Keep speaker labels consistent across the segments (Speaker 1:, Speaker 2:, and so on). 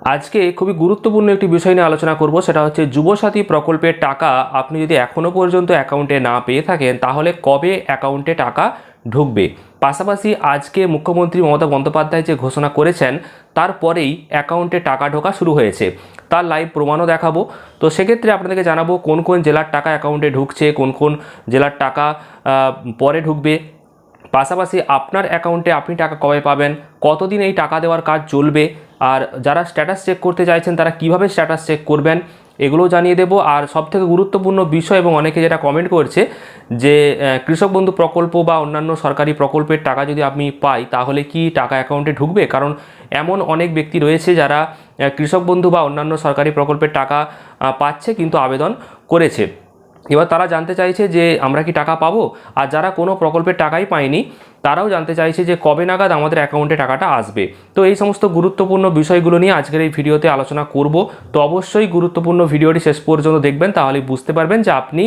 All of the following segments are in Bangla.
Speaker 1: আজকে খুবই গুরুত্বপূর্ণ একটি বিষয় নিয়ে আলোচনা করব, সেটা হচ্ছে যুবসাথী প্রকল্পের টাকা আপনি যদি এখনও পর্যন্ত অ্যাকাউন্টে না পেয়ে থাকেন তাহলে কবে অ্যাকাউন্টে টাকা ঢুকবে। পাশাপাশি আজকে মুখ্যমন্ত্রী মমতা বন্দ্যোপাধ্যায় যে ঘোষণা করেছেন তারপরেই অ্যাকাউন্টে টাকা ঢোকা শুরু হয়েছে, তার লাইভ প্রমাণও দেখাবো। তো সেক্ষেত্রে আপনাদেরকে জানাবো কোন কোন জেলার টাকা অ্যাকাউন্টে ঢুকছে, কোন কোন জেলার টাকা পরে ঢুকবে, পাশাপাশি আপনার অ্যাকাউন্টে আপনি টাকা কবে পাবেন, কতদিন এই টাকা দেওয়ার কাজ চলবে, আর যারা স্ট্যাটাস চেক করতে চাইছেন তারা কিভাবে স্ট্যাটাস চেক করবেন এগুলোও জানিয়ে দেবো। আর সবথেকে গুরুত্বপূর্ণ বিষয়, এবং অনেকে যেটা কমেন্ট করছে যে কৃষক বন্ধু প্রকল্প বা অন্যান্য সরকারি প্রকল্পের টাকা যদি আমি পাই তাহলে কি টাকা অ্যাকাউন্টে ঢুকবে, কারণ এমন অনেক ব্যক্তি রয়েছে যারা কৃষক বন্ধু বা অন্যান্য সরকারি প্রকল্পের টাকা পাচ্ছে কিন্তু আবেদন করেছে। এবার তারা জানতে চাইছে যে আমরা কি টাকা পাবো, আর যারা কোনো প্রকল্পের টাকাই পায়নি তারাও জানতে চাইছে যে কবে নাগাদ আমাদের অ্যাকাউন্টে টাকাটা আসবে। তো এই সমস্ত গুরুত্বপূর্ণ বিষয়গুলো নিয়ে আজকের এই ভিডিওতে আলোচনা করব। তো অবশ্যই গুরুত্বপূর্ণ ভিডিওটি শেষ পর্যন্ত দেখবেন, তাহলে বুঝতে পারবেন যে আপনি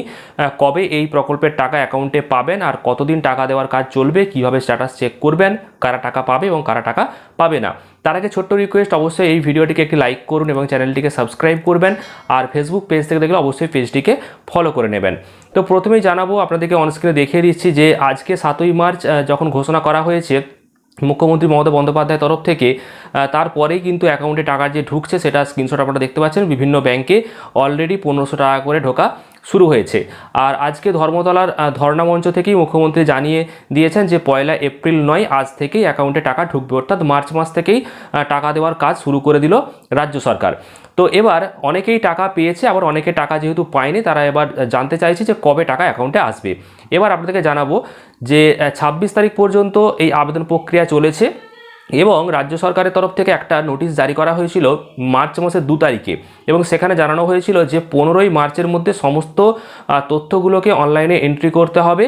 Speaker 1: কবে এই প্রকল্পের টাকা অ্যাকাউন্টে পাবেন, আর কতদিন টাকা দেওয়ার কাজ চলবে, কিভাবে স্ট্যাটাস চেক করবেন, কারা টাকা পাবে এবং কারা টাকা পাবে না। তার আগে ছোট্ট রিকোয়েস্ট, অবশ্যই এই ভিডিওটিকে একটি লাইক করুন এবং চ্যানেলটিকে সাবস্ক্রাইব করবেন, আর ফেসবুক পেজ থেকে দেখলে অবশ্যই পেজটিকে ফলো করে নেবেন। তো প্রথমেই জানাবো, আপনাদেরকে অনস্ক্রিনে দেখিয়ে দিচ্ছি যে আজকে 7ই মার্চ যখন ঘোষণা করা হয়েছে মুখ্যমন্ত্রী মমতা বন্দ্যোপাধ্যায়ের তরফ থেকে, তারপরেই কিন্তু অ্যাকাউন্টে টাকা যে ঢুকছে সেটা স্ক্রিনশট আপনারা দেখতে পাচ্ছেন। বিভিন্ন ব্যাংকে অলরেডি 1500 টাকা করে ঢোকা শুরু হয়েছে। আর আজকে ধর্মতলার ধর্ণা মঞ্চ থেকেই মুখ্যমন্ত্রী জানিয়ে দিয়েছেন যে 1 এপ্রিল নয়, আজ থেকেই অ্যাকাউন্টে টাকা ঢুকবে, অর্থাৎ মার্চ মাস থেকেই টাকা দেওয়ার কাজ শুরু করে দিল রাজ্য সরকার। তো এবার অনেকেই টাকা পেয়েছে, আবার অনেকে টাকা যেহেতু পায়নি তারা এবার জানতে চাইছে যে কবে টাকা অ্যাকাউন্টে আসবে। এবার আপনাদেরকে জানাবো যে 26 তারিখ পর্যন্ত এই আবেদন প্রক্রিয়া চলেছে, এবং রাজ্য সরকারের তরফ থেকে একটা নোটিশ জারি করা হয়েছিল মার্চ মাসের 2 তারিখে, এবং সেখানে জানানো হয়েছিল যে 15ই মার্চের মধ্যে সমস্ত তথ্যগুলোকে অনলাইনে এন্ট্রি করতে হবে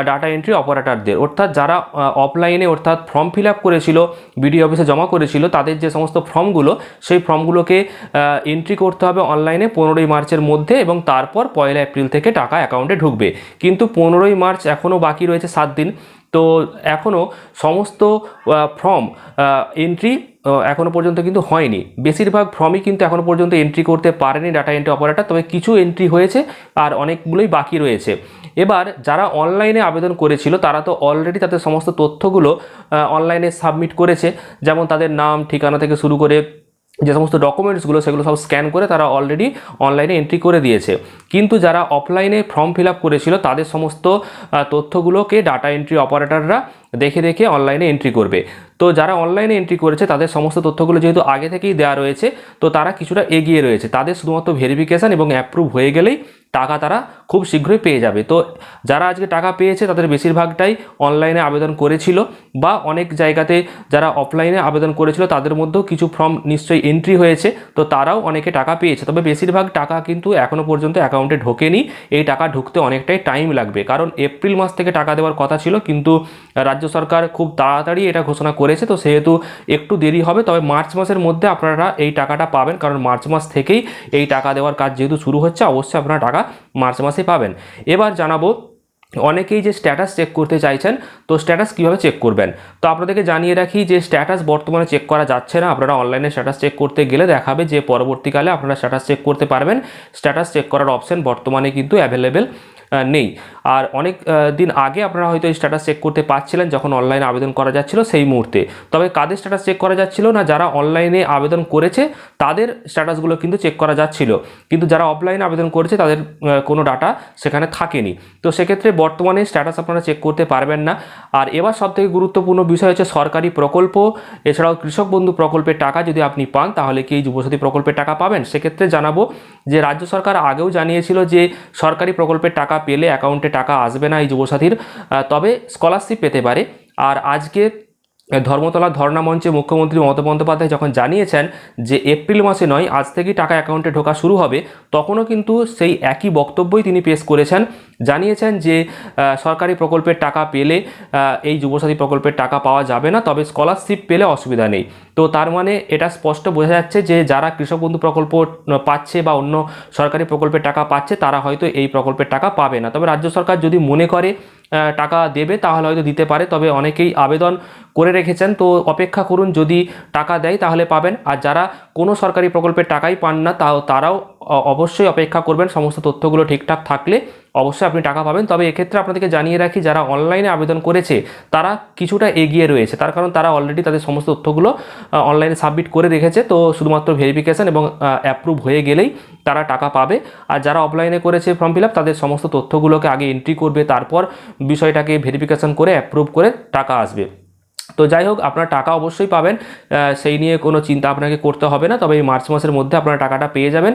Speaker 1: ডাটা এন্ট্রি অপারেটরদের, অর্থাৎ যারা অফলাইনে অর্থাৎ ফর্ম ফিল আপ করেছিল, বিডিও অফিসে জমা করেছিল, তাদের যে সমস্ত ফর্মগুলো সেই ফর্মগুলোকে এন্ট্রি করতে হবে অনলাইনে 15ই মার্চের মধ্যে, এবং তারপর 1 এপ্রিল থেকে টাকা অ্যাকাউন্টে ঢুকবে। কিন্তু 15ই মার্চ এখনও বাকি রয়েছে 7 দিন, তো এখনও সমস্ত ফর্ম এন্ট্রি এখনও পর্যন্ত কিন্তু হয়নি। বেশিরভাগ ফর্মই কিন্তু এখনও পর্যন্ত এন্ট্রি করতে পারেনি ডাটা এন্ট্রি অপারেটর, তবে কিছু এন্ট্রি হয়েছে আর অনেকগুলোই বাকি রয়েছে। এবার যারা অনলাইনে আবেদন করেছিল তারা তো অলরেডি তাদের সমস্ত তথ্যগুলো অনলাইনে সাবমিট করেছে, যেমন তাদের নাম, ঠিকানা থেকে শুরু করে যে সমস্ত ডকুমেন্টসগুলো সেগুলো সব স্ক্যান করে তারা অলরেডি অনলাইনে এন্ট্রি করে দিয়েছে। কিন্তু যারা অফলাইনে ফর্ম ফিল আপ করেছিল তাদের সমস্ত তথ্যগুলোকে ডাটা এন্ট্রি অপারেটররা দেখে দেখে অনলাইনে এন্ট্রি করবে। তো যারা অনলাইনে এন্ট্রি করেছে তাদের সমস্ত তথ্যগুলো যেহেতু আগে থেকেই দেওয়া রয়েছে, তো তারা কিছুটা এগিয়ে রয়েছে, তাদের শুধুমাত্র ভেরিফিকেশান এবং অ্যাপ্রুভ হয়ে গেলেই টাকা তারা খুব শীঘ্রই পেয়ে যাবে। তো যারা আজকে টাকা পেয়েছে তাদের বেশিরভাগটাই অনলাইনে আবেদন করেছিল, বা অনেক জায়গাতে যারা অফলাইনে আবেদন করেছিল তাদের মধ্যেও কিছু ফর্ম নিশ্চয়ই এন্ট্রি হয়েছে, তো তারাও অনেকে টাকা পেয়েছে। তবে বেশিরভাগ টাকা কিন্তু এখনও পর্যন্ত অ্যাকাউন্টে ঢোকেনি, এই টাকা ঢুকতে অনেকটাই টাইম লাগবে, কারণ এপ্রিল মাস থেকে টাকা দেওয়ার কথা ছিল, কিন্তু রাজ্য সরকার খুব তাড়াতাড়ি এটা ঘোষণা করেছে, তো সেহেতু একটু দেরি হবে। তবে মার্চ মাসের মধ্যে আপনারা এই টাকাটা পাবেন, কারণ মার্চ মাস থেকেই এই টাকা দেওয়ার কাজ যেহেতু শুরু হচ্ছে, অবশ্যই আপনারা টাকা মার্চ মাসে পাবেন। এবার জানাবো অনেকেই যে স্ট্যাটাস চেক করতে চাইছেন, তো স্ট্যাটাস কীভাবে চেক করবেন। তো আপনাদেরকে জানিয়ে রাখি যে স্ট্যাটাস বর্তমানে চেক করা যাচ্ছে না। আপনারা অনলাইনে স্ট্যাটাস চেক করতে গেলে দেখাবে যে পরবর্তীকালে আপনারা স্ট্যাটাস চেক করতে পারবেন, স্ট্যাটাস চেক করার অপশন বর্তমানে কিন্তু অ্যাভেলেবেল নেই। আর অনেক দিন আগে আপনারা হয়তো এই স্ট্যাটাস চেক করতে পারছিলেন যখন অনলাইনে আবেদন করা যাচ্ছিল সেই মুহূর্তে। তবে কাদের স্ট্যাটাস চেক করা যাচ্ছিল না, যারা অনলাইনে আবেদন করেছে তাদের স্ট্যাটাসগুলো কিন্তু চেক করা যাচ্ছিল, কিন্তু যারা অফলাইনে আবেদন করেছে তাদের কোনো ডাটা সেখানে থাকেনি। তো সেক্ষেত্রে বর্তমানে স্ট্যাটাস আপনারা চেক করতে পারবেন না। আর এবার সবথেকে গুরুত্বপূর্ণ বিষয় হচ্ছে সরকারি প্রকল্প, এছাড়াও কৃষক বন্ধু প্রকল্পের টাকা যদি আপনি পান তাহলে কি এই যুবসাথী প্রকল্পের টাকা পাবেন। সেক্ষেত্রে জানাবো যে রাজ্য সরকার আগেও জানিয়েছিল যে সরকারি প্রকল্পের টাকা পেলে অ্যাকাউন্টে টাকা আসবে না এই যুবসাথীর, তবে স্কলারশিপ পেতে পারে। আর আজকে ধর্মতলা ধর্ণা মঞ্চে মুখ্যমন্ত্রী মমতা বন্দ্যোপাধ্যায় যখন জানিয়েছেন যে এপ্রিল মাসে নয়, আজ থেকেই টাকা অ্যাকাউন্টে ঢোকা শুরু হবে, তখনও কিন্তু সেই একই বক্তব্যই তিনি পেশ করেছেন। জানিয়েছেন যে সরকারি প্রকল্পের টাকা পেলে এই যুবসাথী প্রকল্পের টাকা পাওয়া যাবে না, তবে স্কলারশিপ পেলে অসুবিধা নেই। তো তার মানে এটা স্পষ্ট বোঝা যাচ্ছে যে যারা কৃষক বন্ধু প্রকল্প পাচ্ছে বা অন্য সরকারি প্রকল্পের টাকা পাচ্ছে তারা হয়তো এই প্রকল্পের টাকা পাবে না। তবে রাজ্য সরকার যদি মনে করে টাকা দেবে তাহলে হয়তো দিতে পারে, তবে অনেকেই আবেদন করে রেখেছেন তো অপেক্ষা করুন, যদি টাকা দেয় তাহলে পাবেন। আর যারা কোনো সরকারি প্রকল্পের টাকাই পান না তারাও অবশ্যই অপেক্ষা করবেন, সমস্ত তথ্যগুলো ঠিকঠাক থাকলে অবশ্যই আপনি টাকা পাবেন। তবে এক্ষেত্রে আপনাদেরকে জানিয়ে রাখি, যারা অনলাইনে আবেদন করেছে তারা কিছুটা এগিয়ে রয়েছে, তার কারণ তারা অলরেডি তাদের সমস্ত তথ্যগুলো অনলাইনে সাবমিট করে রেখেছে। তো শুধুমাত্র ভেরিফিকেশন এবং অ্যাপ্রুভ হয়ে গেলেই তারা টাকা পাবে। আর যারা অফলাইনে করেছে ফর্ম ফিল আপ, তাদের সমস্ত তথ্যগুলোকে আগে এন্ট্রি করবে, তারপর বিষয়টাকে ভেরিফিকেশন করে অ্যাপ্রুভ করে টাকা আসবে। তো যাই হোক, আপনার টাকা অবশ্যই পাবেন, সেই নিয়ে কোনো চিন্তা আপনাকে করতে হবে না। তবে এই মার্চ মাসের মধ্যে আপনারা টাকাটা পেয়ে যাবেন।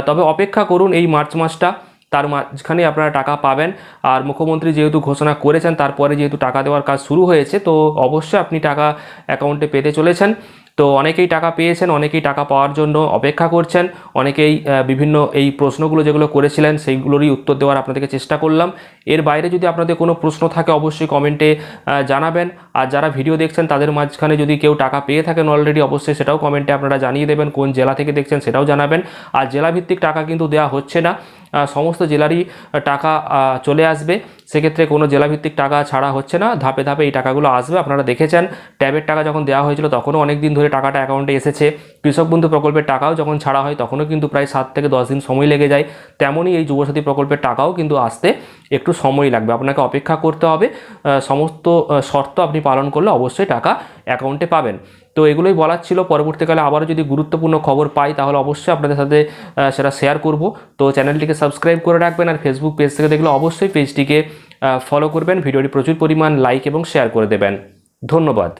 Speaker 1: তবে অপেক্ষা করুন এই মার্চ মাসটা, তার মাঝখানে আপনারা টাকা পাবেন। আর মুখ্যমন্ত্রী যেহেতু ঘোষণা করেছেন, তারপরে যেহেতু টাকা দেওয়ার কাজ শুরু হয়েছে, তো অবশ্যই আপনি টাকা অ্যাকাউন্টে পেতে চলেছেন। তো অনেকেই টাকা পেয়েছেন, অনেকেই টাকা পাওয়ার জন্য অপেক্ষা করছেন, অনেকেই বিভিন্ন এই প্রশ্নগুলো যেগুলো করেছিলেন সেইগুলোরই উত্তর দেওয়ার আপনাদেরকে চেষ্টা করলাম। এর বাইরে যদি আপনাদের কোনো প্রশ্ন থাকে অবশ্যই কমেন্টে জানাবেন। আর যারা ভিডিও দেখছেন তাদের মাঝখানে যদি কেউ টাকা পেয়ে থাকেন অলরেডি, অবশ্যই সেটাও কমেন্টে আপনারা জানিয়ে দেবেন, কোন জেলা থেকে দেখছেন সেটাও জানাবেন। আর জেলাভিত্তিক টাকা কিন্তু দেওয়া হচ্ছে না, সমস্ত জেলারই টাকা চলে আসবে, সেক্ষেত্রে কোনো জেলাভিত্তিক টাকা ছাড়া হচ্ছে না, ধাপে ধাপে এই টাকাগুলো আসবে। আপনারা দেখেছেন ট্যাবের টাকা যখন দেওয়া হয়েছিল তখনও অনেক দিন ধরে টাকাটা অ্যাকাউন্টে এসেছে, কৃষক বন্ধু প্রকল্পের টাকাও যখন ছাড়া হয় তখনও কিন্তু প্রায় 7 থেকে 10 দিন সময় লেগে যায়। তেমনই এই যুবসাথী প্রকল্পের টাকাও কিন্তু আসতে একটু সময় লাগবে, আপনাকে অপেক্ষা করতে হবে। সমস্ত শর্ত আপনি পালন করলে অবশ্যই টাকা অ্যাকাউন্টে পাবেন। তো এগুলোই বলার ছিল। পরবর্তীকালে আবারও যদি গুরুত্বপূর্ণ খবর পাই তাহলে অবশ্যই আপনাদের সাথে সেটা শেয়ার করব। তো চ্যানেলটিকে সাবস্ক্রাইব করে রাখবেন, আর ফেসবুক পেজ থেকে দেখলে অবশ্যই পেজটিকে ফলো করবেন, ভিডিওটি প্রচুর পরিমাণ লাইক এবং শেয়ার করে দেবেন। ধন্যবাদ।